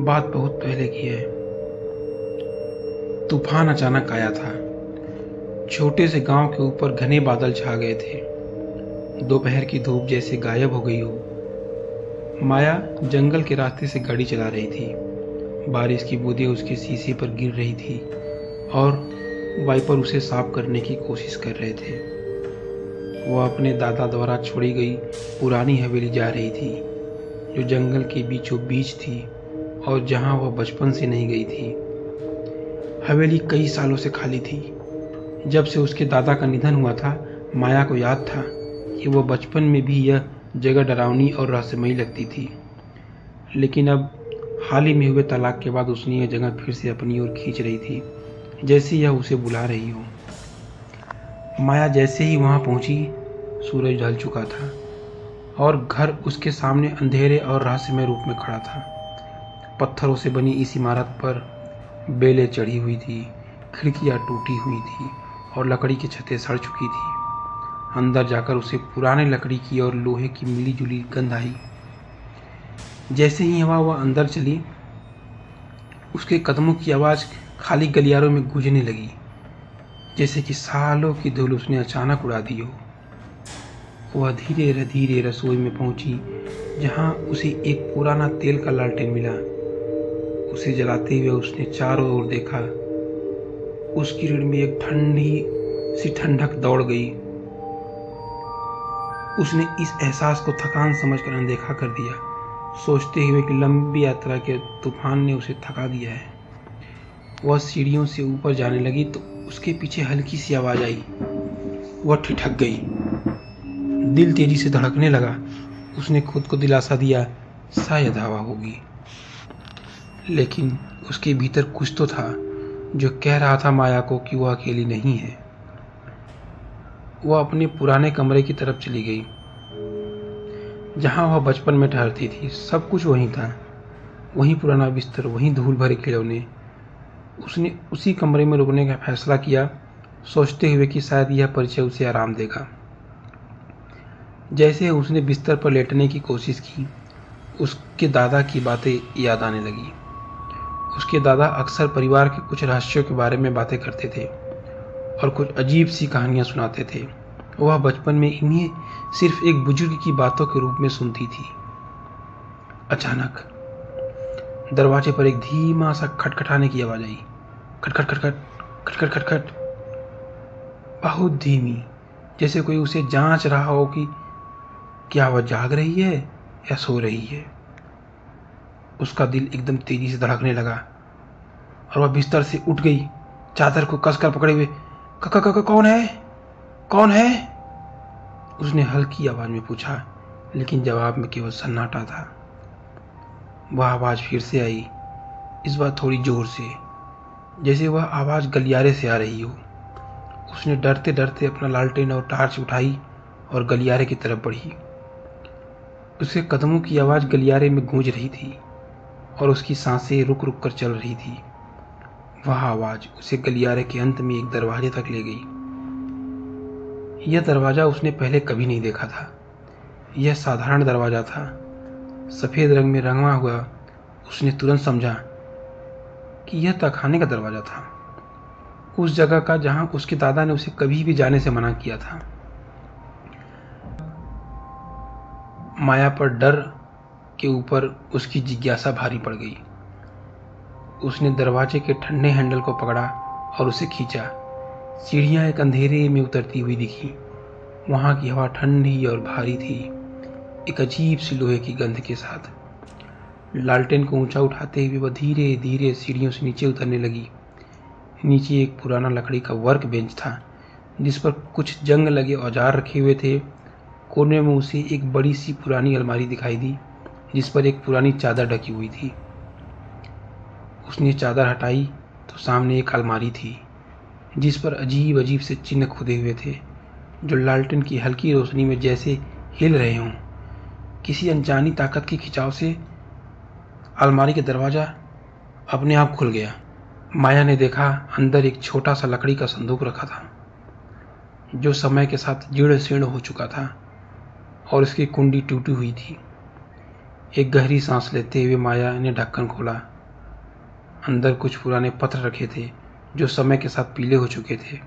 बात बहुत पहले की है। तूफान अचानक आया था। छोटे से गांव के ऊपर घने बादल छा गए थे। दोपहर की धूप जैसे गायब हो गई हो। माया जंगल के रास्ते से गाड़ी चला रही थी। बारिश की बूंदें उसके शीशे पर गिर रही थी और वाइपर उसे साफ करने की कोशिश कर रहे थे। वह अपने दादा द्वारा छोड़ी गई पुरानी हवेली जा रही थी, जो जंगल के बीचों बीच थी और जहां वह बचपन से नहीं गई थी। हवेली कई सालों से खाली थी। जब से उसके दादा का निधन हुआ था, माया को याद था कि वह बचपन में भी यह जगह डरावनी और रहस्यमयी लगती थी। लेकिन अब हाल ही में हुए तलाक के बाद उसने यह जगह फिर से अपनी ओर खींच रही थी, जैसे यह उसे बुला रही हो। माया जैसे ही वहां पहुंची, सूरज ढल चुका था और घर उसके सामने अंधेरे और रहस्यमय रूप में खड़ा था। पत्थरों से बनी इस इमारत पर बेलें चढ़ी हुई थी, खिड़कियां टूटी हुई थी और लकड़ी की छतें सड़ चुकी थी। अंदर जाकर उसे पुराने लकड़ी की और लोहे की मिली जुली गंध आई। जैसे ही वह अंदर चली, उसके कदमों की आवाज़ खाली गलियारों में गूंजने लगी, जैसे कि सालों की धूल उसने अचानक उड़ा दी हो। वह धीरे धीरे रसोई में पहुंची, जहां उसे एक पुराना तेल का लालटेन मिला। उसे जलाते हुए उसने चारों ओर देखा। उस किरण में एक ठंडी सी ठंडक दौड़ गई। उसने इस एहसास को थकान समझकर अनदेखा कर दिया, सोचते हुए कि लंबी यात्रा के तूफान ने उसे थका दिया है। वह सीढ़ियों से ऊपर जाने लगी तो उसके पीछे हल्की सी आवाज आई। वह ठिठक गई। दिल तेजी से धड़कने लगा। उसने खुद को दिलासा दिया, शायद हवा होगी। लेकिन उसके भीतर कुछ तो था जो कह रहा था माया को कि वह अकेली नहीं है। वह अपने पुराने कमरे की तरफ चली गई, जहां वह बचपन में ठहरती थी। सब कुछ वहीं था, वहीं पुराना बिस्तर, वहीं धूल भरे खिलौने। उसने उसी कमरे में रुकने का फैसला किया, सोचते हुए कि शायद यह परिचय उसे आराम देगा। जैसे उसने बिस्तर पर लेटने की कोशिश की, उसके दादा की बातें याद आने लगी। उसके दादा अक्सर परिवार के कुछ रहस्यों के बारे में बातें करते थे और कुछ अजीब सी कहानियां सुनाते थे। वह बचपन में इन्हें सिर्फ एक बुजुर्ग की बातों के रूप में सुनती थी। अचानक दरवाजे पर एक धीमा सा खटखटाने की आवाज आई। खटखट खटखट खटखट खटखट, बहुत धीमी, जैसे कोई उसे जांच रहा हो कि क्या वह जाग रही है या सो रही है। उसका दिल एकदम तेजी से धड़कने लगा और वह बिस्तर से उठ गई, चादर को कसकर पकड़े हुए। कौन है? कौन है? उसने हल्की आवाज में पूछा, लेकिन जवाब में केवल सन्नाटा था। वह आवाज फिर से आई, इस बार थोड़ी जोर से, जैसे वह आवाज गलियारे से आ रही हो। उसने डरते डरते अपना लालटेन और टार्च उठाई और गलियारे की तरफ बढ़ी। उसके कदमों की आवाज गलियारे में गूंज रही थी और उसकी सांसें रुक रुक कर चल रही थी। वह आवाज उसे गलियारे के अंत में एक दरवाजे तक ले गई। यह दरवाजा उसने पहले कभी नहीं देखा था। यह साधारण दरवाजा था, सफेद रंग में रंगा हुआ। उसने तुरंत समझा कि यह तहखाने का दरवाजा था, उस जगह का जहां उसके दादा ने उसे कभी भी जाने से मना किया था। माया पर डर के ऊपर उसकी जिज्ञासा भारी पड़ गई। उसने दरवाजे के ठंडे हैंडल को पकड़ा और उसे खींचा। सीढ़ियां एक अंधेरे में उतरती हुई दिखी। वहां की हवा ठंडी और भारी थी, एक अजीब सी लोहे की गंध के साथ। लालटेन को ऊंचा उठाते हुए वह धीरे धीरे सीढ़ियों से नीचे उतरने लगी। नीचे एक पुराना लकड़ी का वर्क बेंच था, जिस पर कुछ जंग लगे औजार रखे हुए थे। कोने में उसे एक बड़ी सी पुरानी अलमारी दिखाई दी, जिस पर एक पुरानी चादर ढकी हुई थी। उसने चादर हटाई तो सामने एक अलमारी थी, जिस पर अजीब अजीब से चिन्ह खुदे हुए थे, जो लालटेन की हल्की रोशनी में जैसे हिल रहे हों। किसी अनजानी ताकत के खिंचाव से अलमारी का दरवाजा अपने आप खुल गया। माया ने देखा, अंदर एक छोटा सा लकड़ी का संदूक रखा था, जो समय के साथ जीर्ण शीर्ण हो चुका था और इसकी कुंडी टूटी हुई थी। एक गहरी सांस लेते हुए माया ने ढक्कन खोला अंदर कुछ पुराने पत्र रखे थे जो समय के साथ पीले हो चुके थे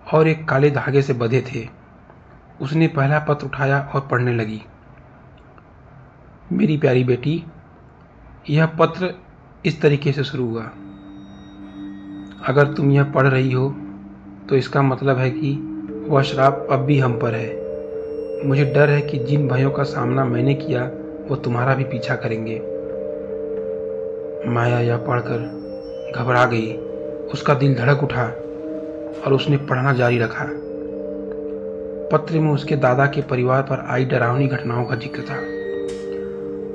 और एक काले धागे से बंधे थे। उसने पहला पत्र उठाया और पढ़ने लगी। मेरी प्यारी बेटी, यह पत्र इस तरीके से शुरू हुआ। अगर तुम यह पढ़ रही हो तो इसका मतलब है कि वह श्राप अब भी हम पर है। मुझे डर है कि जिन भयों का सामना मैंने किया वो तुम्हारा भी पीछा करेंगे। माया यह पढ़कर घबरा गई। उसका दिल धड़क उठा और उसने पढ़ना जारी रखा। पत्र में उसके दादा के परिवार पर आई डरावनी घटनाओं का जिक्र था।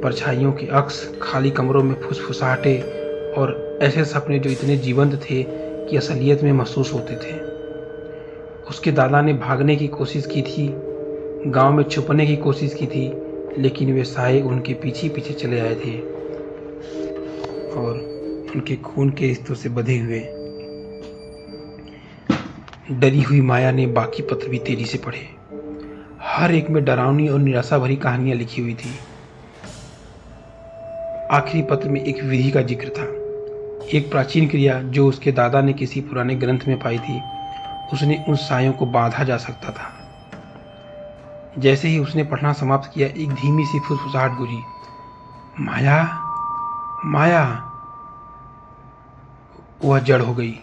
परछाइयों के अक्स, खाली कमरों में फुसफुसाहटें और ऐसे सपने जो इतने जीवंत थे कि असलियत में महसूस होते थे। उसके दादा ने भागने की कोशिश की थी, गांव में छुपने की कोशिश की थी, लेकिन वे साए उनके पीछे पीछे चले आए थे और उनके खून के रिश्तों से बंधे हुए। डरी हुई माया ने बाकी पत्र भी तेजी से पढ़े। हर एक में डरावनी और निराशा भरी कहानियां लिखी हुई थी। आखिरी पत्र में एक विधि का जिक्र था, एक प्राचीन क्रिया जो उसके दादा ने किसी पुराने ग्रंथ में पाई थी। उसने उन सायों को बांधा जा सकता था। जैसे ही उसने पढ़ना समाप्त किया, एक धीमी सी फुसफुसाहट गूंजी, माया, माया। वह जड़ हो गई,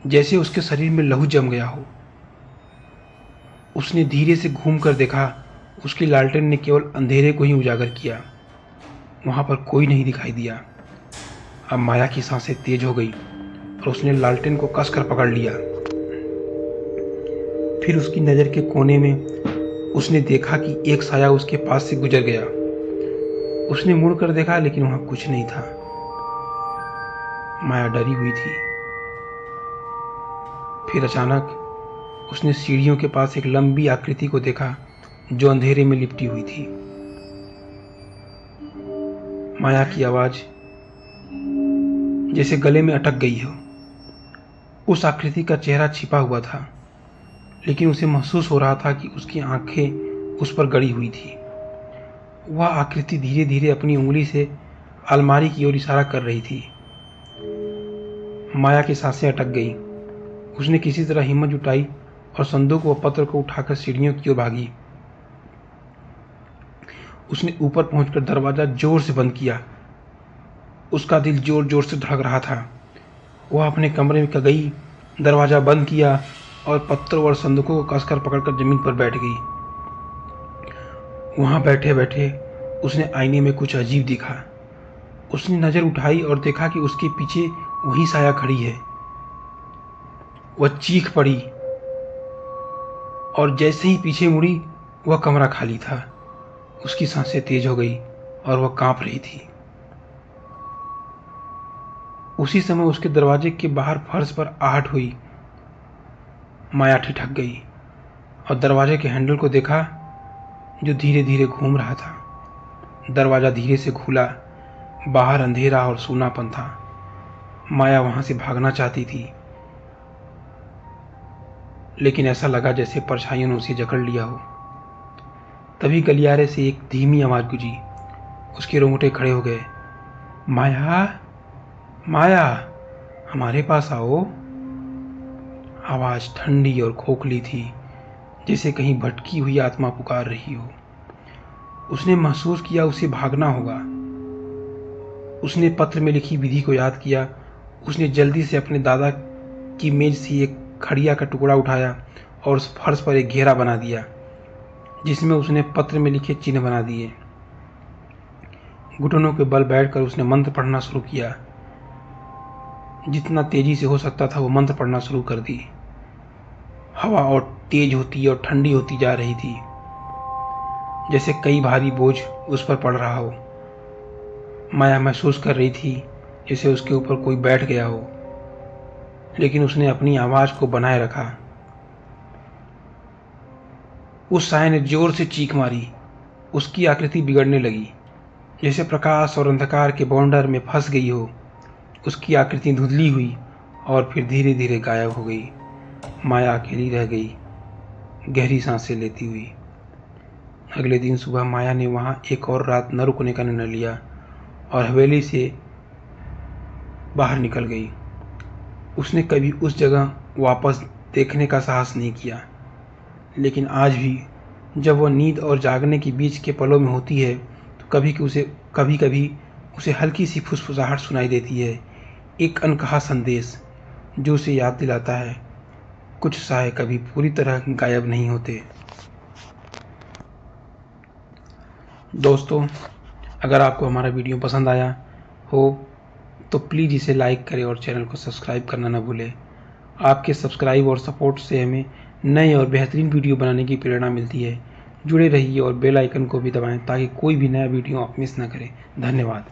जैसे उसके शरीर में लहू जम गया हो। उसने धीरे से घूम कर देखा। उसकी लालटेन ने केवल अंधेरे को ही उजागर किया। वहां पर कोई नहीं दिखाई दिया। अब माया की सांसें तेज हो गई और उसने लालटेन को कसकर पकड़ लिया। फिर उसकी नज़र के कोने में उसने देखा कि एक साया उसके पास से गुजर गया। उसने मुड़कर देखा, लेकिन वहां कुछ नहीं था। माया डरी हुई थी। फिर अचानक उसने सीढ़ियों के पास एक लंबी आकृति को देखा जो अंधेरे में लिपटी हुई थी। माया की आवाज जैसे गले में अटक गई हो। उस आकृति का चेहरा छिपा हुआ था, लेकिन उसे महसूस हो रहा था कि उसकी आंखें उस पर गड़ी हुई थी। वह आकृति धीरे धीरे अपनी उंगली से अलमारी की ओर इशारा कर रही थी। माया की सांसें अटक गई। उसने किसी तरह हिम्मत जुटाई और संदूक व पत्र को उठाकर सीढ़ियों की ओर भागी। उसने ऊपर पहुंचकर दरवाजा जोर से बंद किया। उसका दिल जोर जोर से धड़क रहा था। वह अपने कमरे में गई, दरवाजा बंद किया और पत्रों और संदूकों को कसकर पकड़कर जमीन पर बैठ गई। वहां बैठे बैठे उसने आईने में कुछ अजीब दिखा। उसने नजर उठाई और देखा कि उसके पीछे वही साया खड़ी है। वह चीख पड़ी और जैसे ही पीछे मुड़ी, वह कमरा खाली था। उसकी सांसें तेज हो गई और वह कांप रही थी। उसी समय उसके दरवाजे के बाहर फर्श पर आहट हुई। माया ठिठक गई और दरवाजे के हैंडल को देखा जो धीरे धीरे घूम रहा था। दरवाजा धीरे से खुला। बाहर अंधेरा और सूनापन था। माया वहां से भागना चाहती थी, लेकिन ऐसा लगा जैसे परछाइयों ने उसे जकड़ लिया हो। तभी गलियारे से एक धीमी आवाज गूंजी। उसके रोंगटे खड़े हो गए। माया, माया, हमारे पास आओ। आवाज ठंडी और खोखली थी, जैसे कहीं भटकी हुई आत्मा पुकार रही हो। उसने महसूस किया उसे भागना होगा। उसने पत्र में लिखी विधि को याद किया। उसने जल्दी से अपने दादा की मेज से एक खड़िया का टुकड़ा उठाया और उस फर्श पर एक घेरा बना दिया, जिसमें उसने पत्र में लिखे चिन्ह बना दिए। घुटनों के बल बैठकर उसने मंत्र पढ़ना शुरू किया। जितना तेजी से हो सकता था वो मंत्र पढ़ना शुरू कर दी। हवा और तेज होती और ठंडी होती जा रही थी, जैसे कई भारी बोझ उस पर पड़ रहा हो। माया महसूस कर रही थी जैसे उसके ऊपर कोई बैठ गया हो, लेकिन उसने अपनी आवाज को बनाए रखा। उस साय ने जोर से चीख मारी। उसकी आकृति बिगड़ने लगी, जैसे प्रकाश और अंधकार के बॉर्डर में फंस गई हो। उसकी आकृति धुंधली हुई और फिर धीरे धीरे गायब हो गई। माया अकेली रह गई, गहरी सांसें लेती हुई। अगले दिन सुबह माया ने वहां एक और रात न रुकने का निर्णय लिया और हवेली से बाहर निकल गई। उसने कभी उस जगह वापस देखने का साहस नहीं किया, लेकिन आज भी जब वह नींद और जागने के बीच के पलों में होती है तो कभी कभी उसे हल्की सी फुसफुसाहट सुनाई देती है, एक अनकहा संदेश जो उसे याद दिलाता है कुछ साए कभी पूरी तरह गायब नहीं होते। दोस्तों, अगर आपको हमारा वीडियो पसंद आया हो तो प्लीज़ इसे लाइक करें और चैनल को सब्सक्राइब करना ना भूलें। आपके सब्सक्राइब और सपोर्ट से हमें नए और बेहतरीन वीडियो बनाने की प्रेरणा मिलती है। जुड़े रहिए और बेल आइकन को भी दबाएं ताकि कोई भी नया वीडियो आप मिस ना करें। धन्यवाद।